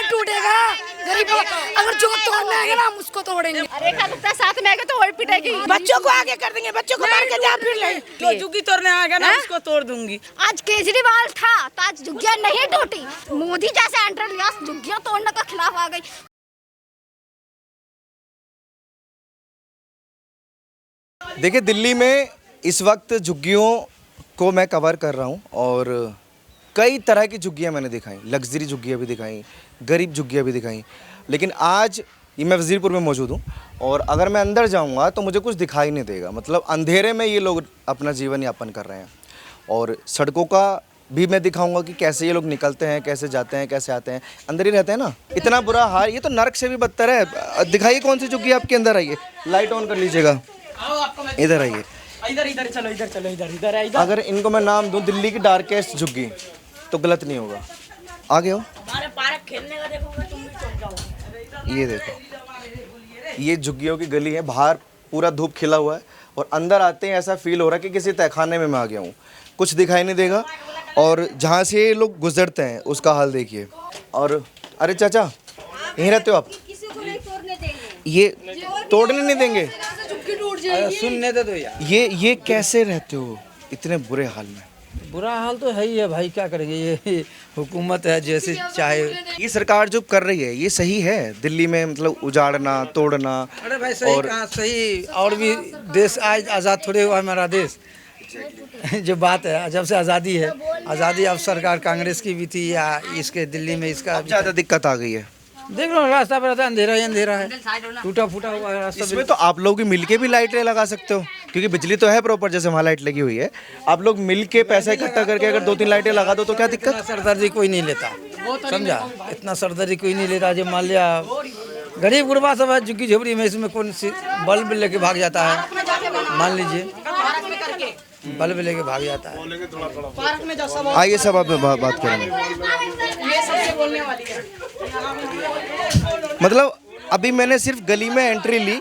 और टूटेगा। गरीब अगर जो तोड़ना है ना हम उसको तोड़ेंगे। रेखा गुप्ता साथ में आएगा तो और पिटेगी। बच्चों को आगे कर देंगे, बच्चों को मार के जा फिर ले। जो झुग्गी तोड़ने आएगा ना उसको तोड़ दूंगी। आज केजरीवाल था तो आज झुग्गियां नहीं टूटी। मोदी जैसे एंटर लिया झुग्गियां तोड़ने के खिलाफ आ गई। देखिए, दिल्ली में इस वक्त झुग्गियों को मैं कवर कर रहा हूँ और कई तरह की झुग्गियाँ मैंने दिखाई, लग्जरी झुग्गियाँ भी दिखाई, गरीब झुग्गियाँ भी दिखाई। लेकिन आज ये मैं वज़ीरपुर में मौजूद हूँ और अगर मैं अंदर जाऊँगा तो मुझे कुछ दिखाई नहीं देगा। मतलब अंधेरे में ये लोग अपना जीवन यापन कर रहे हैं और सड़कों का भी मैं दिखाऊंगा कि कैसे ये लोग निकलते हैं, कैसे जाते हैं, कैसे आते हैं। अंदर ही रहते हैं ना। इतना बुरा हाल, ये तो नरक से भी बदतर है। दिखाइए कौन सी झुग्गी आपके अंदर आइए, लाइट ऑन कर लीजिएगा, इधर आइए। इधर चलो, इधर। अगर इनको मैं नाम दूं दिल्ली की डार्केस्ट झुग्गी तो गलत नहीं होगा। आगे हो, पार्क खेलने का देखोगे तुम भी चौंक जाओगे। ये देखो, ये झुग्गियों की गली है। बाहर पूरा धूप खिला हुआ है और अंदर आते हैं ऐसा फील हो रहा है कि किसी तहखाने में मैं आ गया हूँ। कुछ दिखाई नहीं देगा और जहाँ से ये लोग गुजरते हैं उसका हाल देखिए। और अरे चाचा, यहीं रहते हो आप? ये तोड़ने नहीं देंगे। सुनने दे दो यार। ये कैसे रहते हो इतने बुरे हाल में? बुरा हाल तो है ही है भाई, क्या करेंगे। ये हुकूमत है, जैसे चाहे। ये सरकार जो कर रही है ये सही है? दिल्ली में मतलब उजाड़ना, तोड़ना। अरे भाई सही और कहाँ सही। और भी देश आज आज़ाद थोड़े हुआ हमारा देश। जो बात है, जब से आज़ादी है, आज़ादी अब सरकार कांग्रेस की भी थी या इसके दिल्ली में इसका ज़्यादा दिक्कत आ गई है। देख लो रास्ता पर रहता है, अंधेरा ही अंधेरा है, टूटा फूटा हुआ है रास्ता। इसमें तो आप लोग भी मिलके भी लाइटें लगा सकते हो क्योंकि बिजली तो है प्रॉपर, जैसे वहाँ लाइट लगी हुई है। आप लोग मिलके पैसा इकट्ठा करके अगर 2-3 लाइटें लगा दो तो क्या दिक्कत? सरदर्दी कोई नहीं लेता, समझा। इतना सरदर्दी कोई नहीं लेता। जब मान लिया गरीब गुरबा सब है झुग्गी झोपड़ी में, इसमें कौन सी बल्ब लेके भाग जाता है, मान लीजिए बल्ब लेके भाग जाता है। आइए सब आप बात करेंगे। मतलब अभी मैंने सिर्फ गली में एंट्री ली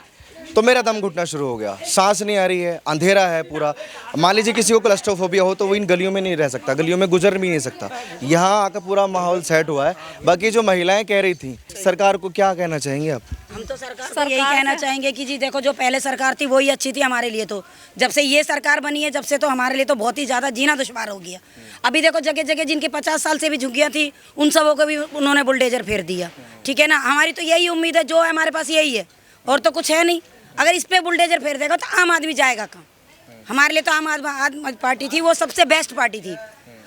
तो मेरा दम घुटना शुरू हो गया, सांस नहीं आ रही है, अंधेरा है पूरा। मान लीजिए किसी को क्लस्ट्रोफोबिया हो तो वो इन गलियों में नहीं रह सकता, गलियों में गुजर भी नहीं सकता। यहाँ आकर पूरा माहौल सेट हुआ है। बाकी जो महिलाएं कह रही थी, सरकार को क्या कहना चाहेंगे आप? हम तो सरकार को यही कहना चाहेंगे कि जी देखो, जो पहले सरकार थी वही अच्छी थी हमारे लिए। तो जब से ये सरकार बनी है, जब से तो हमारे लिए तो बहुत ही ज़्यादा जीना दुश्वार हो गया। अभी देखो जगह जगह जिनकी 50 साल से भी झुग्गियाँ थी उन सबों को भी उन्होंने बुलडोजर फेर दिया। ठीक है ना, हमारी तो यही उम्मीद है, जो है हमारे पास यही है और तो कुछ है नहीं। अगर इस पे बुलडोजर फेर देगा तो आम आदमी जाएगा कहाँ? हमारे लिए तो आम आदमी पार्टी थी, वो सबसे बेस्ट पार्टी थी।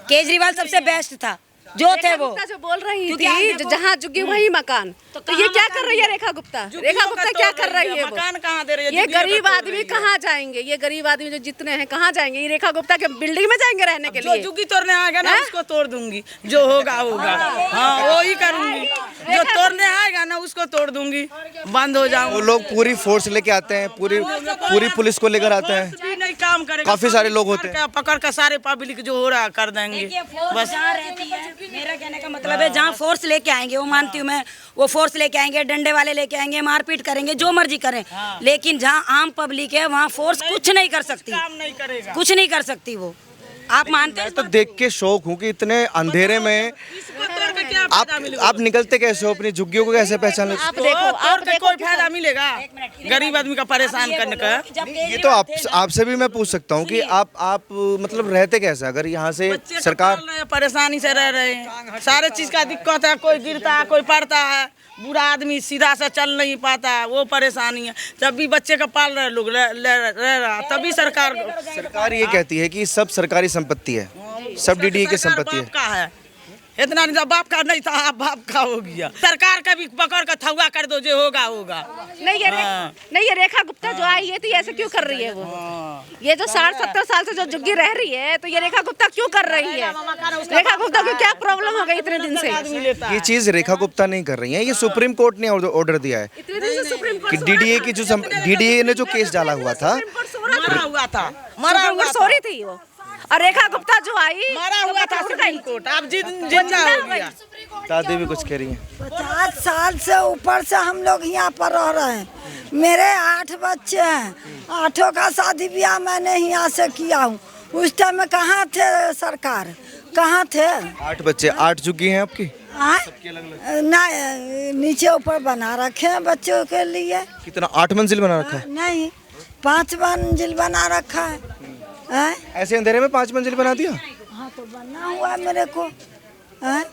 केजरीवाल सबसे बेस्ट था जो थे वो। जो बोल रही थी जहाँ झुग्गी वही मकान, तो ये क्या कर रही है रेखा गुप्ता? रेखा गुप्ता क्या कर रही है? मकान कहाँ दे रही है? ये गरीब आदमी कहाँ जाएंगे? ये गरीब आदमी जो जितने हैं कहाँ जाएंगे? ये रेखा गुप्ता के बिल्डिंग में जाएंगे रहने के लिए? जो झुग्गी तोड़ने आएगा ना उसको तोड़ दूंगी, जो होगा होगा। हाँ वो ही करूंगी, जो तोड़ने आएगा ना उसको तोड़ दूंगी, बंद हो जाऊंगी। वो लोग पूरी फोर्स लेके आते हैं, पूरी पुलिस को लेकर आते हैं, नहीं काम करेगा। काफी सारे लोग होते हैं, पकड़ कर सारे पब्लिक जो हो रहा कर देंगे। बस रहती है, मेरा कहने का मतलब है जहाँ फोर्स लेके आएंगे, वो मानती हूँ मैं, वो फोर्स लेके आएंगे, डंडे वाले लेके आएंगे, मारपीट करेंगे, जो मर्जी करें। लेकिन जहाँ आम पब्लिक है वहाँ फोर्स कुछ नहीं कर सकती, कुछ नहीं कर सकती वो। आप मानते हैं? तो देख के शौक हूँ कि इतने अंधेरे में आप निकलते कैसे हो? अपनी झुग्गियों को कैसे पहचान लेते? आप देखो कोई फायदा मिलेगा गरीब आदमी का परेशान करने का? ये तो आपसे भी मैं पूछ सकता हूँ कि आप मतलब रहते कैसे अगर यहाँ से सरकार परेशानी से रह रहे हैं? सारे चीज का दिक्कत है, कोई गिरता है, कोई पड़ता है, बूढ़ा आदमी सीधा से चल नहीं पाता, वो परेशानी है। जब भी बच्चे का पाल रहे लोग रह रहा, तभी सरकार ये कहती है कि सब सरकारी संपत्ति है, सब डीडीए की संपत्ति है। इतना नहीं, बाप का नहीं था, आप बाप का हो गया। सरकार का भी पकड़ कर थौगा कर दो, जो होगा होगा। नहीं ये रेखा गुप्ता जो आई है तो ऐसे क्यों कर रही है वो? ये जो 60-70 साल से जो झुग्गी रह रही है तो ये रेखा गुप्ता क्यों कर रही है? रेखा गुप्ता को क्या प्रॉब्लम हो गई इतने दिन से? ये चीज रेखा गुप्ता नहीं कर रही है, ये सुप्रीम कोर्ट ने ऑर्डर दिया है कि डीडीए की जो डीडीए ने जो केस डाला हुआ था, मरा हुआ सॉरी थी वो, और रेखा गुप्ता जो आई मरा हुआ था सुप्रीम कोर्ट, अब जिंदा हो गया। दादी भी कुछ कह रही हैं। 50 साल से ऊपर से हम लोग यहाँ पर रह रहे हैं। मेरे 8 बच्चे हैं, 8 का शादी ब्याह मैंने यहाँ से किया हूँ। उस टाइम में कहाँ थे सरकार, कहाँ थे? 8 बच्चे, 8 झुग्गी हैं आपकी? ना नीचे ऊपर बना रखे हैं बच्चों के लिए। कितना 8 मंजिल बना रखा है? नहीं 5 मंजिल बना रखा है। हैं? ऐसे अंधेरे में 5 मंजिल बना दिया? हाँ तो बनना हुआ है मेरे को। हैं?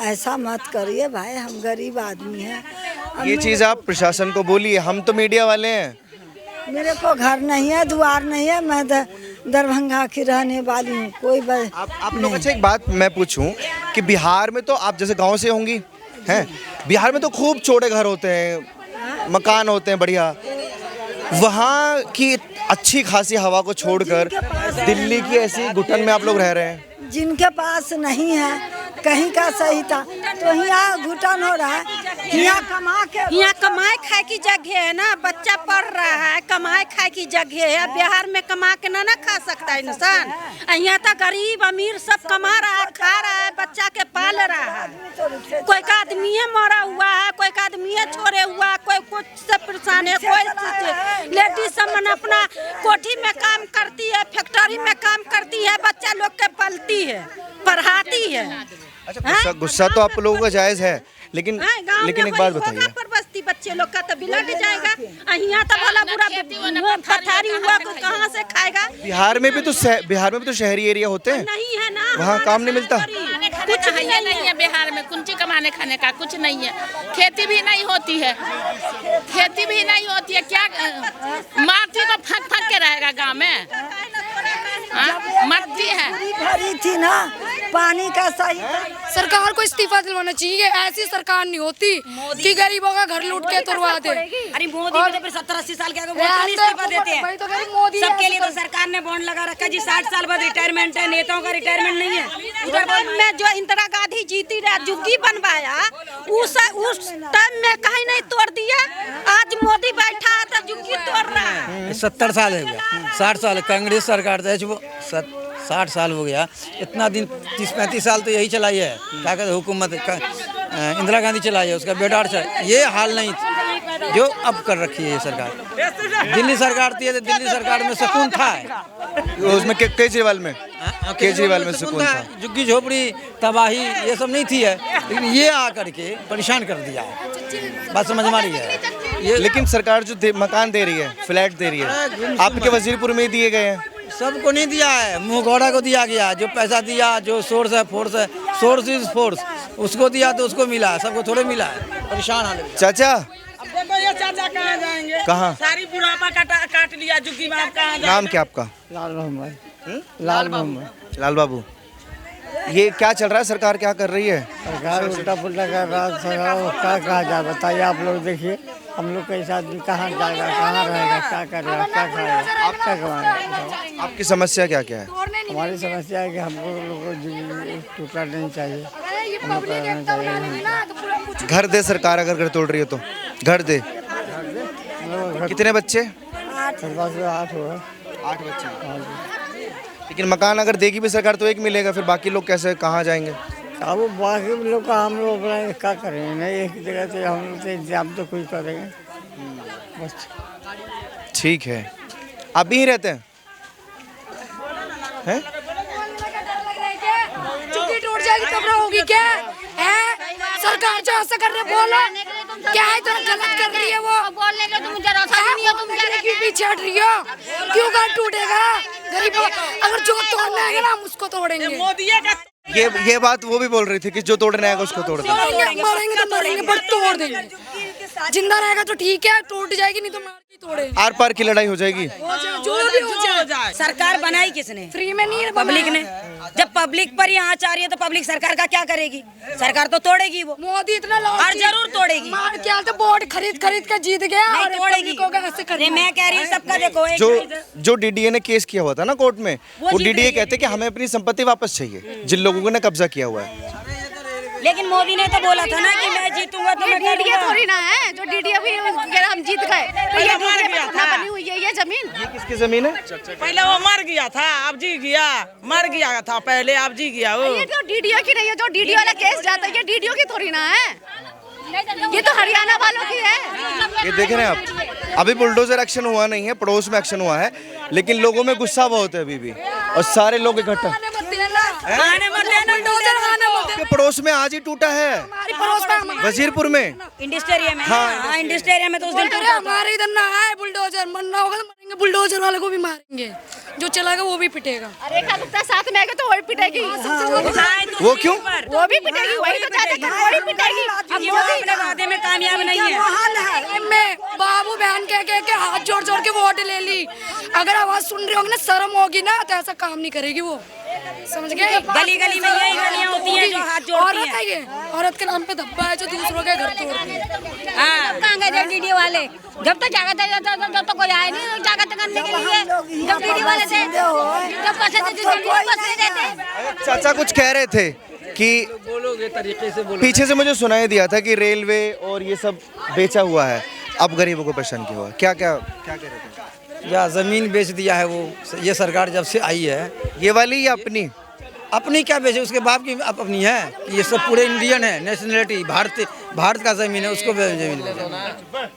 ऐसा मत करिए भाई, हम गरीब आदमी हैं। अब ये चीज़ आप प्रशासन को बोलिए, हम तो मीडिया वाले हैं। मेरे को घर नहीं है, द्वार नहीं है, मैं दरभंगा की रहने वाली हूँ। कोई आप लोग, अच्छा एक बात मैं पूछूं कि बिहार में तो आप जैसे गांव से होंगी हैं, बिहार में तो खूब चौड़े घर होते हैं, मकान होते हैं बढ़िया। वहाँ की अच्छी खासी हवा को छोड़कर दिल्ली की ऐसी घुटन में आप लोग रह रहे हैं। जिनके पास नहीं है कहीं का सही था तो यहाँ घुटन हो रहा है। यहाँ कमाए खाए की जगह है ना, बच्चा पढ़ रहा है, कमाए खाए की जगह है। बिहार में कमा के ना खा सकता है इंसान। यहाँ तो गरीब अमीर सब कमा रहा है, खा रहा है, बच्चा के पाल रहा है। कोई का आदमी मरा हुआ है, कोई का आदमी छोड़े हुआ, कोई कुछ से परेशान है, कोई लेडीज सब अपना कोठी में काम करती है, फैक्ट्री में काम करती है, बच्चा लोग के पलती है, पढ़ाती है। अच्छा गुस्सा तो आप लोगों का जायज है, लेकिन एक बात बताइए, पर बस्ती बच्चे लोग का तो बिलट जाएगा। यहाँ तो भला बुरा पथारी हुआ को कहाँ से खाएगा। बिहार में भी तो शहरी एरिया होते हैं, नहीं है ना, वहाँ काम नहीं मिलता। कुछ नहीं है बिहार में, कुंची कमाने खाने का कुछ नहीं है। खेती भी नहीं होती है, क्या माटी तो फक के रहेगा गाँव में। मट्टी है भरी थी ना, पानी का सही। सरकार को इस्तीफा दिलवाना चाहिए। ऐसी सरकार नहीं होती कि गरीबों का घर लूट के तुड़वा दे। अरे मोदी को तो फिर 70-80 साल के इस्तीफा देते हैं। सबके लिए तो सरकार ने बॉन्ड लगा रखा है जी, 60 साल बाद रिटायरमेंट है। नेताओं का रिटायरमेंट नहीं है। उधर में जो इंदिरा गांधी जीती रहा जुग्गी बनवाया, उस टाइम में कहीं नहीं तोड़ दिया। आज मोदी बैठा है तो जुग्गी तोड़ रहा है। 70 साल हो गया, 60 साल कांग्रेस सरकार थे, 60 साल हो गया। इतना दिन 30-35 साल तो यही चलाई है, क्या कहते हुकूमत इंदिरा गांधी चलाई है, उसका बेटा ये हाल नहीं जो अब कर रखी है ये सरकार। दिल्ली सरकार थी तो दिल्ली सरकार में सुकून था, उसमें केजरीवाल में सुकून था। झुग्गी झोपड़ी तबाही ये सब नहीं थी है, लेकिन ये आकर के परेशान कर दिया है। बात समझ में आ रही है ये। लेकिन सरकार जो मकान दे रही है, फ्लैट दे रही है, आपके वजीरपुर में दिए गए हैं। सबको नहीं दिया है, मुंहगौड़ा को दिया गया। जो पैसा दिया, जो सोर्स इज फोर्स, उसको दिया तो उसको मिला, सबको थोड़े मिला है। परेशान हाल है। चाचा अब देखो ये चाचा कहाँ जाएंगे? कहाँ? सारी बुढ़ापा काट लिया जुग्गी में, आप कहाँ जाएंगे? नाम क्या आपका? लाल मोहम्मद। लाल बाबू, ये क्या चल रहा है? सरकार क्या कर रही है? सरकार उल्टा पुल्टा कर रहा है। क्या कहा जाए बताइए आप लोग। देखिए हम लोग कैसा आदमी कहाँ जाएगा, कहाँ रहेगा, क्या करेगा, क्या खाएगा, आप क्या कमाएगा। आपकी समस्या क्या क्या है? हमारी समस्या है कि हमको लोगों को टूटना नहीं चाहिए, हम लोग का रहना चाहिए। घर दे सरकार, अगर घर तोड़ रही है तो घर दे। कितने बच्चे? 8 हुआ। 8 बच्चे। लेकिन मकान अगर देगी भी सरकार तो एक मिलेगा, फिर बाकी लोग कैसे कहाँ जाएंगे? अब वो बाकी लोग का हम लोग अपना क्या करेंगे, नहीं एक जगह से हम लोग से इंतजाम तो कोई करेंगे बस। ठीक है, आप भी ही रहते हैं? हैं? चुप्पी टूट जाएगी तब ना होगी क्या है? सरकार जो ऐसा कर रही है, बोलो क्या है, इतना गलत कर रही है वो। बोलने के तुम जरा सा नहीं हो, तुम क्यों पीछे हट रही हो? क्यों घर टूटेगा? गरीबों अगर जो तोड़ना है ना हम उसको तोड़ेंगे। मोदी का ये बात वो भी बोल रही थी कि जो तोड़ने आएगा उसको तोड़ देंगे। मरेंगे तो तोड़ेंगे, पर तोड़ देंगे। जिंदा रहेगा तो ठीक है, टूट जाएगी नहीं तो मार के तोड़े। आर पार की लड़ाई हो जाएगी। जो भी हो जाए। सरकार बनाई किसने? फ्री में नहीं, पब्लिक ने। जब पब्लिक पर यहाँ आ रही है तो पब्लिक सरकार का क्या करेगी? सरकार तो तोड़ेगी वो। मोदी इतना और जरूर तोड़ेगी। मार क्या तो वोट खरीद के जीत गया। नहीं और तोड़ेगी। ऐसे कर मैं कह रही हूँ सबका देखो। जो डीडीए ने केस किया हुआ था ना कोर्ट में, वो डीडीए कहते कि हमें अपनी संपत्ति वापस चाहिए जिन लोगों ने कब्जा किया हुआ है। लेकिन मोदी ने तो बोला था ना कि मैं जीतूंगा तो मैं डीडीए थोड़ी ना है, जो डीडीए भी हम जीत गए तो ये डीडीए पे कितना बनी हुई है ये जमीन? ये किसकी जमीन है? पहले वो मर गया था, अब जी गया। मर गया था पहले, अब जी गया वो। ये तो डीडीए की नहीं है, जो डीडीए वाला केस जाता है ये डीडीए की थोड़ी ना है, ये तो हरियाणा वालों की है। ये देख रहे हैं आप, अभी बुलडोजर एक्शन हुआ नहीं है, पड़ोस में एक्शन हुआ है, लेकिन लोगों में गुस्सा बहुत है अभी भी, और सारे लोग इकट्ठा। खाने मत देना, बुलडोजर खाने मत आपके पड़ोस में आज ही टूटा है, हमारी पड़ोस में वजीरपुर में। इंडस्ट्रिया में। हाँ, इंडस्ट्रिया में तो उस दिन अरे हमारे इधर ना आए बुलडोजर, मरना होगा तो मरेंगे, बुलडोजर वाले को भी मारेंगे, जो चलाएगा वो भी पिटेगा। रेखा गुप्ता साथ में आएगा तो वही पिटेगी। वो क्यों? वो भी पिटेगी, वही तो चाहते थे, वही पिटेगी। अब वो अपने वादे में कामयाब नहीं है। मैं बाबू बहन कह के हाथ जोड़ जोड़ के वोट ले ली। अगर आवाज सुन रही होगी ना, शर्म होगी ना, तो ऐसा काम नहीं करेगी वो, समझ गए? गली गली में यही गलियां होती हैं जो हाथ जोड़ती औरत है ये, औरत के नाम पे धब्बा है जो दूसरों के घर तोड़ती है। हाँ, कहाँ गए डीडी वाले? जब तक जागत है जब तक कोई आए नहीं जागत करने के लिए। जब डीडी वाले थे, जब पैसे देते। चाचा कुछ कह रहे थे कि बोलोगे तरीके से बोलो। पीछे से मुझे सुनाई दिया था कि रेलवे और ये सब बेचा हुआ है, अब गरीबों को परेशान किया हुआ है। क्या क्या क्या कह रहे थे? या जमीन बेच दिया है वो, ये सरकार जब से आई है। ये वाली या अपनी? अपनी क्या बेचे, उसके बाप की अपनी है। ये सब पूरे इंडियन है, नेशनलिटी भारत का जमीन है, उसको जमीन बेचा।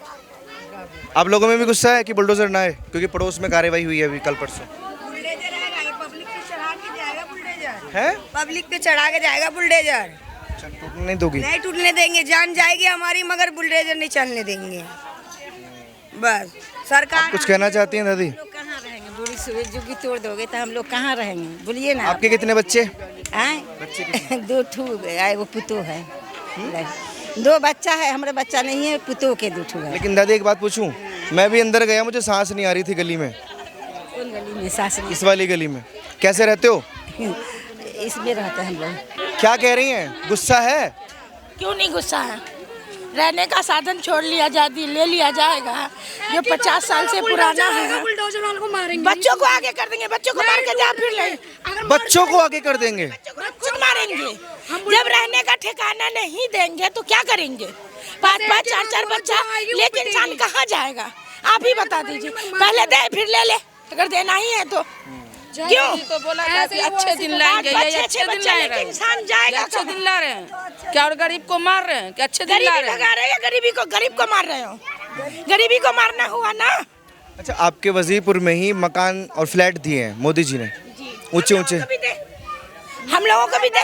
आप लोगों में भी गुस्सा है कि बुलडोजर ना आए, क्योंकि पड़ोस में कार्रवाई हुई है अभी कल परसों? है पब्लिक पे चढ़ा के जाएगा बुलडोजर। टूटने नहीं दोगी? नहीं टूटने देंगे, जान जाएगी हमारी, मगर बुलडोजर नहीं चलने देंगे। बस सरकार। कुछ कहना चाहती हैं दादी? कहाँ रहेंगे? बूढ़ी सुबह जुगी तोड़ दोगे तो हम लोग कहाँ रहेंगे? बोलिए ना। आपके कितने बच्चे? दो ठू वो पुतू है, 2 बच्चा है, हमारे बच्चा नहीं है, पुतू के 2 है। लेकिन दादी एक बात पूछूं, मैं भी अंदर गया, मुझे सांस नहीं आ रही थी गली में। कौन गली में? सांस नहीं। इस वाली गली में। कैसे रहते हो? इसमें रहते हैं हम लोग। क्या कह रही हैं? गुस्सा है? क्यों नहीं गुस्सा है? रहने का साधन छोड़ लिया ले लिया जाएगा, जो 50 साल से पुराना है। बुलडोजर वाले को मारेंगे, बच्चों को आगे कर देंगे, बच्चों को मार के जा फिर ले। बच्चों को आगे कर देंगे? खुद मारेंगे। जब रहने का ठिकाना नहीं देंगे तो क्या करेंगे? 5-5, 4-4 बच्चा लेके इंसान कहाँ जाएगा? आप ही बता दीजिए। पहले दे फिर ले ले, अगर देना ही है तो। क्यों तो बोला था कि अच्छे दिन लाएंगे, ये अच्छे दिन ला रहे हैं, इंसान जाएगा, अच्छे दिन ला रहे हैं क्या? और गरीब को मार रहे हैं कि अच्छे दिन ला रहे हैं? या गरीब को मार रहे हो? गरीबी को मारना हुआ ना। अच्छा, आपके वजीरपुर में ही मकान और फ्लैट दिए हैं मोदी जी ने, ऊंचे ऊंचे। हम लोगों को भी दे,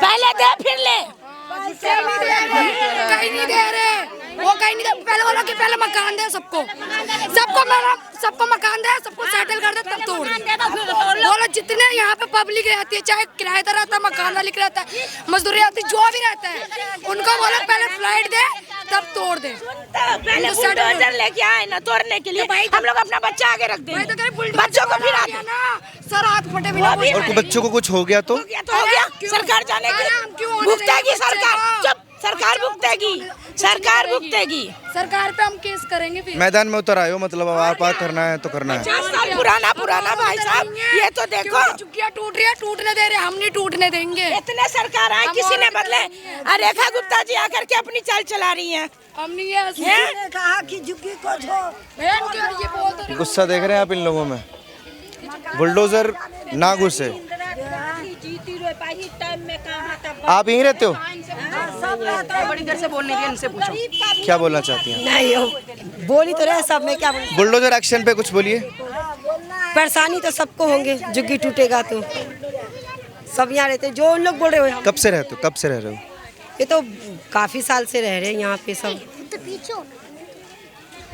पहले दे फिर ले। कहीं नहीं दे रहे, वो कहीं नहीं दे। पहले बोला कि पहले मकान दे सबको मकान दे, सबको सेटल कर दे, तब तोड़। बोला जितने यहाँ पे पब्लिक रहती है, चाहे किराएदार रहता है, मकान मालिक रहता है, मजदूरी रहती है, जो भी रहता है, उनको बोला पहले फ्लाइट दे तब तोड़ दे। पहले बुलडोजर लेके आए ना तोड़ने के लिए, हम लोग अपना बच्चा आगे रख देंगे, बच्चों को फिर आगे ना सर हाथ फटे बिना। और बच्चों को कुछ हो गया तो? हो गया, सरकार जाने की भुगतेगी, सरकार भुगतेगी। सरकार पे हम केस करेंगे फिर। मैदान में उतर आए हो, मतलब आर पार करना है तो करना है। 50 साल पुराना भाई साहब, ये तो देखो चुकिया टूट रही है, टूटने दे रहे, हम नहीं टूटने देंगे। इतने सरकार आए, किसी ने बदले? रेखा गुप्ता जी आकर के अपनी चाल चला रही हैं। हम नहीं है कहा कि झुग्गी को छोड़। गुस्सा देख रहे हैं आप इन लोगों में? बुलडोजर ना घुसे। आप यहीं रहते हो? बड़ी देर से बोलने रही, इनसे पूछो क्या बोलना चाहती हैं? नहीं बोली तो रहे सब में, क्या बोल। बुलडोजर एक्शन पे कुछ बोलिए। परेशानी तो सबको होंगे, झुग्गी टूटेगा तो सब यहाँ रहते, जो उन लोग बोल रहे हो। कब से रहते हो? कब से रह रहे हो? ये तो काफी साल से रह रहे हैं यहाँ पे सब।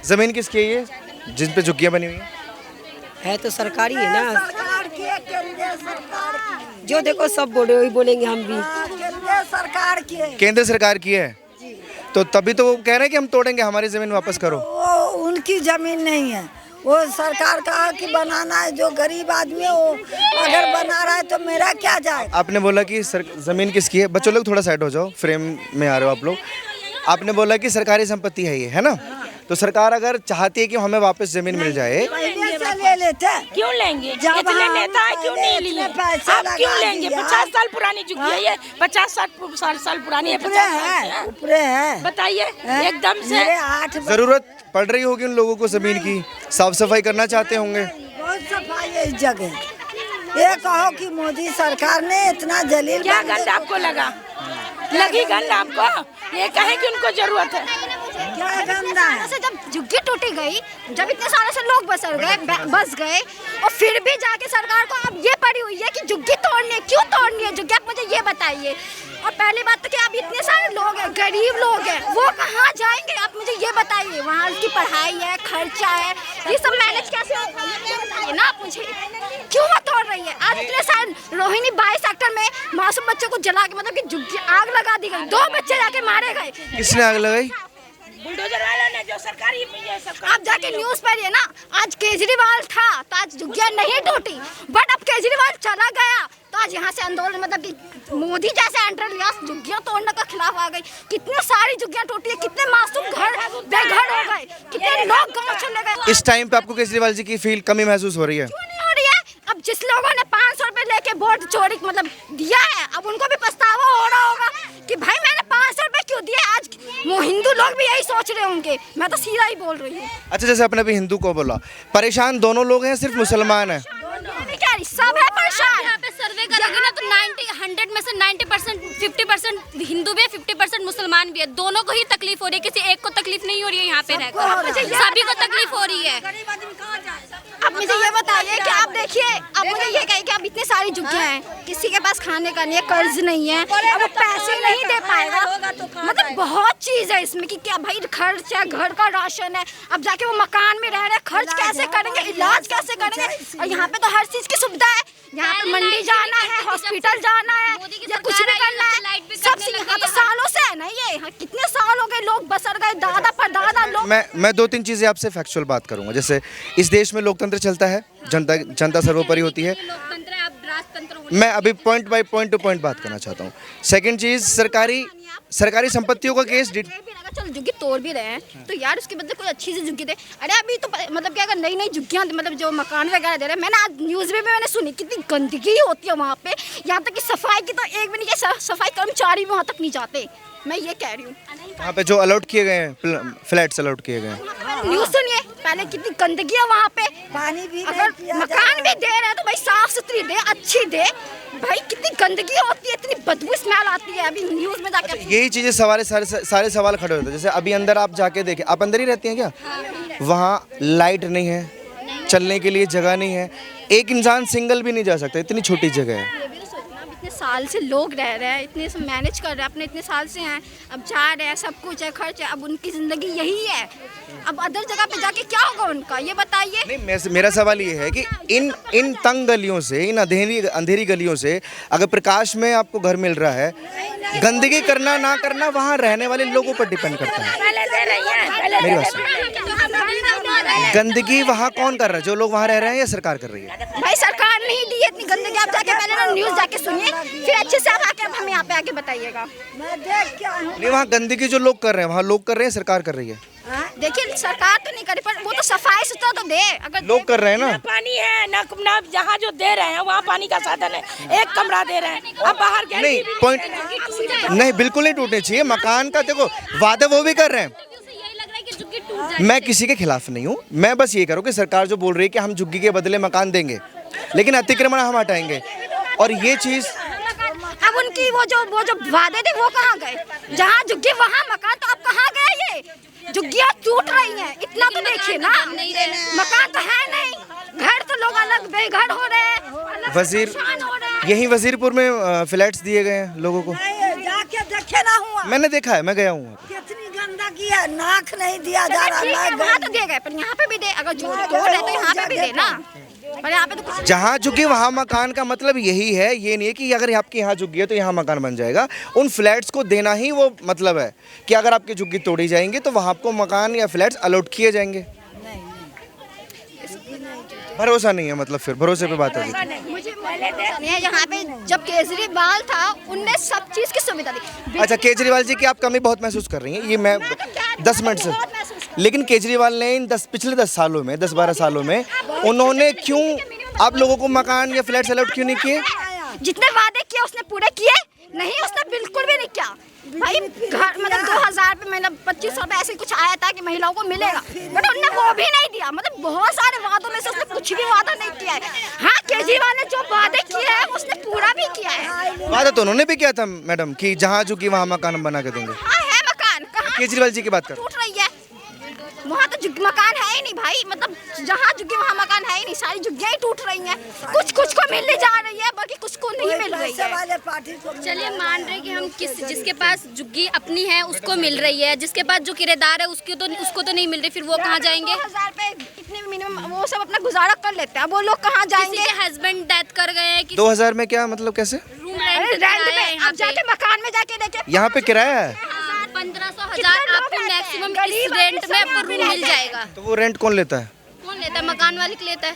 जमीन किसकी है ये, जिन पे झुग्गियां बनी हुई है तो सरकारी है ना, जो देखो सब बोले वही बोलेंगे हम भी। सरकार की है, केंद्र सरकार की है, तो तभी तो वो कह रहे हैं कि हम तोड़ेंगे, हमारी जमीन वापस करो। वो उनकी जमीन नहीं है, वो सरकार कहा कि बनाना है, जो गरीब आदमी है वो अगर बना रहा है तो मेरा क्या जाए। आपने बोला कि जमीन किसकी है? बच्चों लोग थोड़ा साइड हो जाओ, फ्रेम में आ रहे हो आप लोग। आपने बोला कि सरकारी संपत्ति है ये, है ना? तो सरकार अगर चाहती है कि हमें वापस जमीन मिल जाए, ले लेते क्यों लेंगे? इतने नेता है, क्यों नहीं लिए? आप क्यों लेंगे? 50 साल पुरानी झुग्गी है ये, 50-60 साल पुरानी है, 50 साल है, ऊपरे है। बताइए एकदम से। 8 जरूरत पड़ रही होगी उन लोगों को जमीन की, साफ सफाई करना चाहते होंगे। बहुत सफाई है इस जगह। ये कहो कि मोदी सरकार ने इतना जलील क्या गंद आपको लगी गंद आपको? ये कहें कि उनको जरूरत है। क्या गंदा है? से जब झुग्गी टूटी गई, जब इतने सालों से लोग बस गए और फिर भी जाके सरकार को अब ये पड़ी हुई है कि झुग्गी तोड़नी है। क्यों तोड़नी है झुग्गी, आप मुझे ये बताइए। और पहली बात तो क्या, अब इतने सारे लोग हैं, गरीब लोग हैं, वो कहाँ जाएंगे, आप मुझे ये बताइए। वहाँ की पढ़ाई है, खर्चा है, ये सब मैनेज कैसे होगा, ये बताइए ना आप मुझे। क्यों वो तोड़ रही है? आज इतने सारे रोहिणी 22 सेक्टर में मासूम बच्चों को जला के, मतलब कि झुग्गी आग लगा दी गई, 2 बच्चे जाके मारे गए। किसने आग लगाई? बुलडोजर वालों ने, जो सरकारी आप जाके न्यूज पढ़िए ना। आज केजरीवाल था तो आज झुग्गियां नहीं टूटी, बट अब केजरीवाल चला गया तो आज यहाँ से आंदोलन, मतलब कि मोदी जैसे एंटर लिया, झुग्गियां तोड़ने के खिलाफ आ गई। कितनी सारी झुग्गियां टूटी है, कितने मासूम घर बेघर हो गए, कितने लोग गाँव चले गए। इस टाइम पे आपको केजरीवाल जी की फील कमी महसूस हो रही है? क्यों नहीं हो रही है? अब जिस लोगों ने 500 रुपए लेके वोट चोरी मतलब दिया है, अब उनको भी पछतावा हो रहा होगा कि भाई मैंने 500 रुपए क्यों दिए। आज वो हिंदू लोग भी यही सोच रहे होंगे, मैं तो सीधा ही बोल रही हूँ। अच्छा, जैसे आपने अभी हिंदू को बोला, परेशान दोनों लोग हैं, सिर्फ मुसलमान है? सब है परेशान। यहाँ पे सर्वे करेंगे ना तो 100 में से 90% 50% हिंदू भी है, 50% मुसलमान भी है। दोनों को ही तकलीफ हो रही है, किसी एक को तकलीफ नहीं हो रही है। यहाँ पे रहकर सभी को तकलीफ हो रही है। अब मुझे ये बताइए कि आप देखिए, अब मुझे ये कहिए कि अब इतनी सारी झुग्गियां हैं, किसी के पास खाने का नहीं है, कर्ज नहीं है, अब वो पैसे नहीं दे पाएगा। मतलब बहुत चीज है इसमें कि क्या भाई, खर्च है, घर का राशन है, अब जाके वो मकान में रह रहे, खर्च कैसे करेंगे, इलाज कैसे करेंगे। और यहाँ पे तो हर चीज की सुविधा है, यहाँ पे मंडी जाना है, हॉस्पिटल जाना है, या कुछ भी करना है, सब यहाँ तो सालों से है ना ये। कितने साल हो गए, लोग बसर गए, दादा परदादा लोग। मैं 2-3 चीजें आपसे फैक्चुअल बात करूंगा। जैसे इस देश में लोकतंत्र चलता है, जनता सर्वोपरि होती है। मैं अभी point by point two point बात करना चाहता हूँ। सेकंड चीज, सरकारी संपत्तियों का केस चलो झुग्गी तोड़ भी रहे हैं तो यार उसके बदले कोई अच्छी सी झुग्गी दे। अरे अभी तो मतलब क्या, अगर नई झुग्गियां मतलब जो मकान वगैरह दे रहे हैं, मैंने आज न्यूज़ में भी मैंने सुनी कितनी गंदगी होती है वहाँ पे। यहाँ तक कि सफाई की तो एक भी नहीं है, सफाई कर्मचारी वहाँ तक नहीं जाते। मैं ये कह रही हूँ वहाँ पे जो अलॉट किए गए हैं, फ्लैट्स अलॉट किए गए हैं, न्यूज़ सुनिए पहले, कितनी गंदगी है वहाँ पे। पानी भी अगर मकान भी दे रहे हैं तो भाई साफ सुथरी दे, अच्छी दे। भाई कितनी गंदगी होती है, इतनी बदबू स्मेल आती है। अभी न्यूज़ में जाके यही चीजें सारे सवाल खड़े होते हैं। जैसे अभी अंदर आप जाके देखें, आप अंदर ही रहती हैं क्या? वहाँ लाइट नहीं है, चलने के लिए जगह नहीं है, एक इंसान सिंगल भी नहीं जा सकता, इतनी छोटी जगह है। इतने साल से लोग रह रहे हैं, इतने से मैनेज कर रहे हैं, अपने इतने साल से हैं, अब जा रहे हैं, सब कुछ है, खर्च है, अब उनकी ज़िंदगी यही है। अब अदर जगह पे जाके क्या होगा उनका, ये बताइए। नहीं, मेरा सवाल ये है कि इन तंग गलियों से, इन अंधेरी गलियों से अगर प्रकाश में आपको घर मिल रहा है, गंदगी करना ना करना वहाँ रहने वाले लोगों पर डिपेंड करता है। मेरी बात सुनिए, गंदगी वहाँ कौन कर रहा है? जो लोग वहाँ रह रहे हैं या सरकार कर रही है? भाई सरकार नहीं दी है इतनी गंदगी। आप जाके पहले ना न्यूज़ जाके सुनिए, फिर अच्छे से आप आके हमें यहाँ पे आके बताइएगा। नहीं, वहाँ गंदगी जो लोग कर रहे हैं, वहाँ लोग कर रहे हैं, सरकार कर रही है? देखिए सरकार तो नहीं करी, पर वो तो सफाई सुथरा तो दे। अगर लोग कर रहे हैं ना, पानी है ना, जहाँ जो दे रहे हैं वहाँ पानी का साधन है, एक कमरा दे रहे हैं, अब बाहर नहीं पॉइंट नहीं, बिल्कुल नहीं टूटने चाहिए। मकान का देखो वादा वो भी कर रहे हैं, मैं किसी के खिलाफ नहीं हूँ। मैं बस ये करूँ कि सरकार जो बोल रही है कि हम झुग्गी के बदले मकान देंगे, लेकिन अतिक्रमण हम हटाएंगे, और ये चीज़ अब उनकी वो जो वादे थे वो कहाँ गए? जहाँ झुग्गी वहाँ मकान, तो अब कहाँ गए? ये झुग्गियाँ टूट रही हैं, इतना तो देखिए ना, मकान तो है नहीं, घर तो लोग अलग बेघर हो रहे हैं। यही वजीरपुर में फ्लैट्स दिए गए हैं लोगों को, जाके देखे ना हुआ, मैंने देखा है, मैं गया हूँ। कितनी गंदगी है, नाक नहीं दिया जा रहा है। वहाँ तो दे गए, पर यहाँ पे भी दे, अगर जो तोड़ है तो यहाँ पे भी दे ना। पर यहाँ पे तो कुछ जहाँ झुग्गी वहाँ मकान का मतलब यही है, ये नहीं है कि अगर आपकी यहाँ झुग्गी है तो यहाँ मकान बन जाएगा। उन फ्लैट्स को देना ही वो मतलब है कि अगर आपकी झुग्गी तोड़ी जाएंगी तो वहाँ आपको मकान या फ्लैट्स अलॉट किए जाएंगे। भरोसा नहीं है, मतलब फिर भरोसे पे बात होगी। मुझे यहाँ पे जब केजरीवाल था उनने सब चीज की सुविधा दी। अच्छा, केजरीवाल जी की आप कमी बहुत महसूस कर रही हैं, ये मैं 10 मिनट से, लेकिन केजरीवाल ने इन पिछले 10 सालों में, 10-12 सालों में उन्होंने क्यों आप लोगों को मकान या फ्लैट्स अलॉट क्यों नहीं किए? जितने वादे किए उसने पूरे किए नहीं, उसने बिल्कुल भी नहीं किया। भाई घर मतलब 2000 पे मतलब 2500 पे ऐसे कुछ आया था कि महिलाओं को मिलेगा, बट उन्होंने वो भी नहीं दिया। मतलब बहुत सारे वादों में से उसने कुछ भी वादा नहीं किया है। हाँ, केजरीवाल ने जो वादे किए हैं उसने पूरा भी किया है। वादा तो उन्होंने भी किया था मैडम कि जहाँ झुकी वहाँ मकान बना के देंगे। हाँ है मकान, कहाँ? केजरीवाल जी की बात कर, टूट रही मकान है ही नहीं भाई, मतलब जहाँ झुग्गी वहाँ मकान है ही नहीं, सारी झुग्गियाँ ही टूट रही हैं। कुछ को मिलने जा रही है, बाकी कुछ को नहीं मिल रही है। चलिए मान रहे कि हम जिसके पास झुग्गी अपनी है उसको मिल रही है, जिसके पास जो किराएदार है उसको तो नहीं मिल रही, फिर वो कहाँ जाएंगे? 2000 पे इतने मिनिमम वो सब अपना गुजारा कर लेते हैं, वो लोग कहाँ जाएंगे? किसी के हस्बैंड डेथ कर गए हैं, 2000 में क्या मतलब, कैसे? रूम रेंट पे आप जाके मकान में जाके देखे, यहाँ पे किराया है 1500-1000 आपको मैक्सिमम इस रेंट में आपको रूम मिल जाएगा। तो वो रेंट कौन लेता है? कौन लेता है? मकान मालिक लेता है,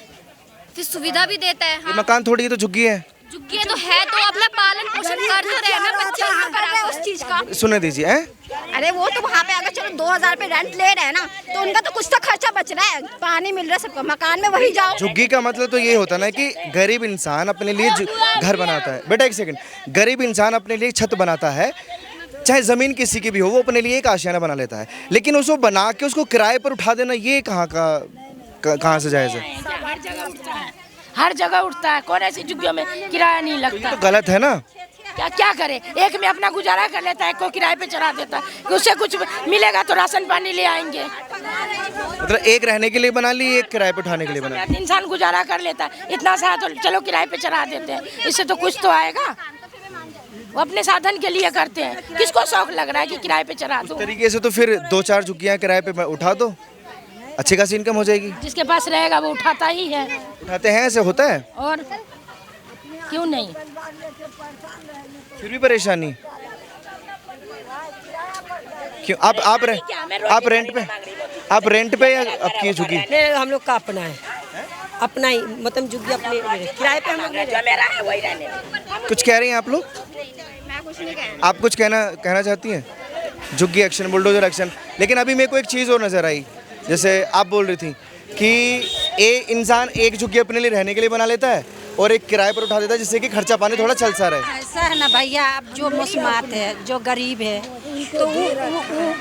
फिर सुविधा भी देता है। ये मकान थोड़ी है, तो झुग्गी है। झुग्गी तो है, तो अपना पालन पोषण कर तो रहे हैं ना, बच्चे कर रहे हैं उस चीज का। सुने दीजिए अरे वो तो वहाँ पे अगर चलो 2000 पे रेंट ले रहे हैं ना, तो उनका तो कुछ तो खर्चा बच रहा है, पानी मिल रहा है सबको, मकान में वही जाओ। झुग्गी का मतलब तो ये होता ना कि गरीब इंसान अपने लिए घर बनाता है। बेटा एक सेकंड, गरीब इंसान अपने लिए छत बनाता है, चाहे ज़मीन किसी की भी हो, वो अपने लिए एक आशियाना बना लेता है, लेकिन उसको बना के उसको किराए पर उठा देना, ये कहाँ से जायज़ है? हर जगह उठता है, कौन ऐसी झुग्गियों में किराया नहीं लगता? तो गलत है ना। क्या करे, एक में अपना गुजारा कर लेता है, कोई किराए पे चढ़ा देता है, कि उससे कुछ मिलेगा तो राशन पानी ले आएंगे। मतलब एक रहने के लिए बना ली, एक किराए पे उठाने के लिए बना ली। इंसान गुजारा कर लेता है, इतना सा तो चलो किराए पे चढ़ा देते हैं, इससे तो कुछ तो आएगा। वो अपने साधन के लिए करते हैं, किसको शौक लग रहा है कि किराए पे चढ़ा दो? तरीके से तो फिर 2-4 झुग्गियाँ किराए पे उठा दो, अच्छी खासी इनकम हो जाएगी। जिसके पास रहेगा वो उठाता ही है। उठाते हैं, ऐसे होता है। और क्यों नहीं, फिर भी परेशानी क्यों? आप रेंट पे या आपकी झुग्गी? हम लोग का अपना है, अपना ही, मतलब झुग्गी अपने किराए पे हम लोग वही रहने। कुछ कह रही हैं आप लोग? आप कुछ कहना चाहती हैं? झुग्गी एक्शन, बुलडोजर एक्शन। लेकिन अभी मेरे को एक चीज़ और नज़र आई, जैसे आप बोल रही थी कि इंसान एक झुग्गी अपने लिए रहने के लिए बना लेता है और एक किराए पर उठा देता है, जिससे कि खर्चा पानी थोड़ा चल सा रहे। ऐसा है ना भैया, अब जो मुस्मात है, जो गरीब है, तो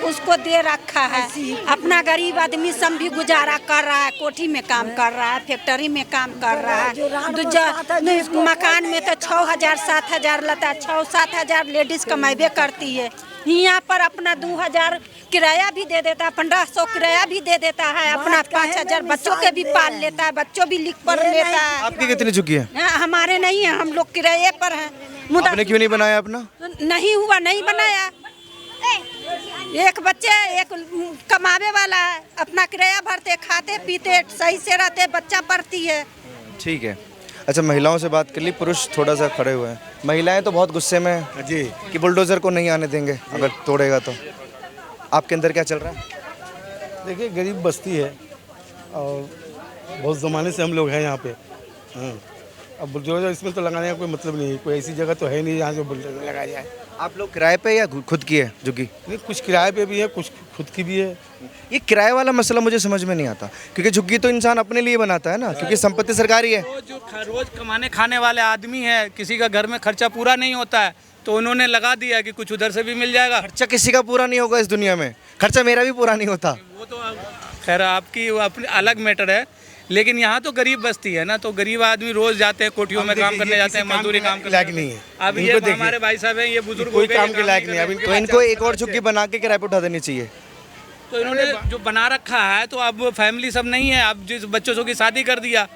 उसको दे रखा है। अपना गरीब आदमी सब भी गुजारा कर रहा है, कोठी में काम कर रहा है, फैक्ट्री में काम कर रहा है, मकान में तो 6000-7000 लेता है, 6-7 लेडीज कमाइबे करती है। यहाँ पर अपना 2000 किराया भी दे देता है, 1500 किराया भी दे देता है, अपना 5000 बच्चों के भी पाल लेता है, बच्चों भी लिख पढ़ लेता है। आपकी कितनी झुग्गी है? हमारे नहीं है, हम लोग किराए पर हैं। आपने क्यों नहीं बनाया अपना? नहीं हुआ, नहीं बनाया। एक बच्चे, एक कमावे वाला है, अपना किराया भरते, खाते पीते, सही से रहते, बच्चा पढ़ती है। ठीक है। अच्छा, महिलाओं से बात कर ली, पुरुष थोड़ा सा खड़े हुए हैं। महिलाएं तो बहुत गुस्से में हैं जी कि बुलडोज़र को नहीं आने देंगे अगर तोड़ेगा तो। आपके अंदर क्या चल रहा है? देखिए, गरीब बस्ती है और बहुत ज़माने से हम लोग हैं यहाँ पे। अब बुलडोज़र इसमें तो लगाने का कोई मतलब नहीं है, कोई ऐसी जगह तो है नहीं जहाँ जो बुलडोज़र लगाया जाए। आप लोग किराए पे या खुद की है झुग्गी? नहीं, कुछ किराए पे भी है, कुछ खुद की भी है। ये किराए वाला मसला मुझे समझ में नहीं आता, क्योंकि झुग्गी तो इंसान अपने लिए बनाता है ना, क्योंकि संपत्ति सरकारी है। जो रोज कमाने खाने वाले आदमी है, किसी का घर में खर्चा पूरा नहीं होता है, तो उन्होंने लगा दिया कि कुछ उधर से भी मिल जाएगा। खर्चा किसी का पूरा नहीं होगा इस दुनिया में, खर्चा मेरा भी पूरा नहीं होता। वो तो खैर आपकी अपनी अलग मैटर है, लेकिन यहाँ तो गरीब बस्ती है ना, तो गरीब आदमी रोज जाते हैं, कोठियों में काम करने जाते हैं, मजदूरी काम करने लायक नहीं है। अब ये हमारे भाई साहब हैं, ये बुजुर्ग कोई काम के लायक नहीं है। तो इनको एक और झुग्गी बना के किराए पे उठा देनी चाहिए। तो इन्होंने जो बना रखा है, तो अब फैमिली सब नहीं है, अब जिस बच्चों की शादी कर दिया,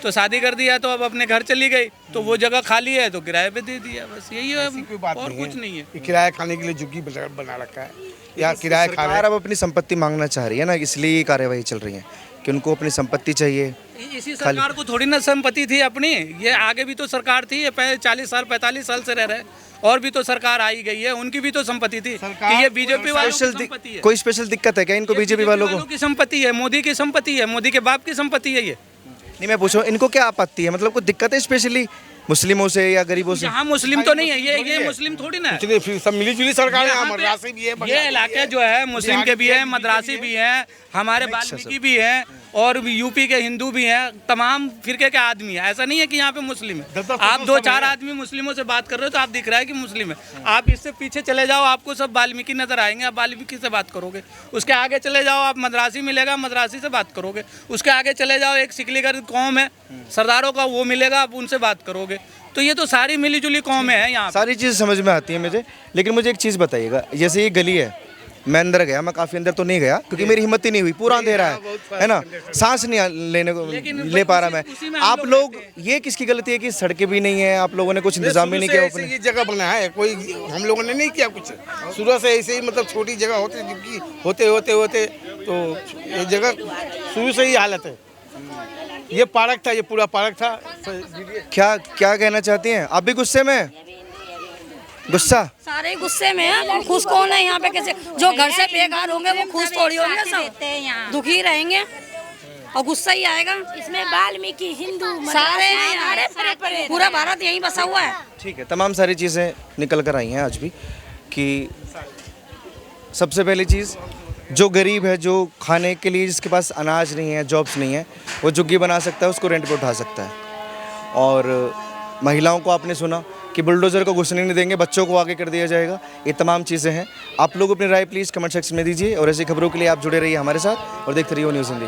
तो शादी कर दिया तो अब अपने घर चली गई, तो वो जगह खाली है तो किराए पे दे दिया, बस यही है, और कुछ नहीं है। किराया खाने के लिए झुग्गी बना रखा है, या किराया खा रहा है। अब अपनी संपत्ति मांगना चाह रही है ना, इसलिए ये कार्यवाही चल रही है कि उनको अपनी संपत्ति चाहिए। इसी सरकार को थोड़ी ना संपत्ति थी अपनी, ये आगे भी तो सरकार थी, ये 40 साल 45 साल से रह रहे, और भी तो सरकार आई गई है, उनकी भी तो संपत्ति थी कि ये बीजेपी वालों की संपत्ति है। कोई स्पेशल दिक्कत है क्या इनको? बीजेपी वालों की संपत्ति है, मोदी की संपत्ति है, मोदी के बाप की संपत्ति है ये। नहीं, मैं पूछूं इनको क्या आपत्ति है, मतलब कोई दिक्कत है स्पेशली मुस्लिमों से या गरीबों से? यहाँ मुस्लिम तो नहीं है, ये मुस्लिम थोड़ी ना है, फिर सब मिली-जुली सरकार है, मद्रासी भी है, ये इलाके जो है मुस्लिम के भी है, मद्रासी भी हैं, हमारे वाल्मीकि भी हैं, और यूपी के हिंदू भी हैं, तमाम फिरके के आदमी है, ऐसा नहीं है कि यहाँ पे मुस्लिम है। आप 2-4 आदमी मुस्लिमों से बात कर रहे हो तो आप दिख रहा है कि मुस्लिम है, आप इससे पीछे चले जाओ, आपको सब वाल्मीकि नजर आएंगे, आप वाल्मीकि से बात करोगे। उसके आगे चले जाओ, आप मद्रासी मिलेगा, मद्रासी से बात करोगे। उसके आगे चले जाओ, एक सिकलीगढ़ कौम है सरदारों का, वो मिलेगा, आप उनसे बात करोगे। तो ये तो सारी मिली जुली कौमें हैं यहाँ, सारी चीज़ समझ में आती है मुझे। लेकिन मुझे एक चीज़ बताइएगा, जैसे ये गली है, मैं अंदर गया, मैं काफ़ी अंदर तो नहीं गया क्योंकि मेरी हिम्मत ही नहीं हुई, पूरा अंधेरा है ना, सांस नहीं ले पा रहा मैं। आप लोग, ये किसकी गलती है कि सड़कें भी नहीं है, आप लोगों ने कुछ इंतजाम भी नहीं किया अपने? ये जगह बना है, कोई हम लोगों ने नहीं किया कुछ, शुरू से ऐसे ही मतलब छोटी जगह होते होते तो ये जगह शुरू से ही हालत है। ये पार्क था, ये पूरा पार्क था। क्या कहना चाहती हैं आप? भी गुस्से में? गुस्सा सारे गुस्से में हैं। खुश कौन है यहाँ पे? कैसे जो घर से बेकार होंगे वो खुश थोड़ी होंगे, सब दुखी रहेंगे और गुस्सा ही आएगा। इसमें वाल्मीकि, हिंदू, सारे पूरा भारत यहीं बसा हुआ है। ठीक है, तमाम सारी चीज़ें निकल कर आई हैं आज भी कि सबसे पहली चीज़, जो गरीब है, जो खाने के लिए जिसके पास अनाज नहीं है, जॉब्स नहीं है, वो झुग्गी बना सकता है, उसको रेंट पे उठा सकता है। और महिलाओं को आपने सुना कि बुलडोज़र को घुसने नहीं देंगे, बच्चों को आगे कर दिया जाएगा। ये तमाम चीज़ें हैं। आप लोग अपनी राय प्लीज़ कमेंट सेक्शन में दीजिए और ऐसी खबरों के लिए आप जुड़े रहिए हमारे साथ और देखते रहिए न्यूज़ हिंदी।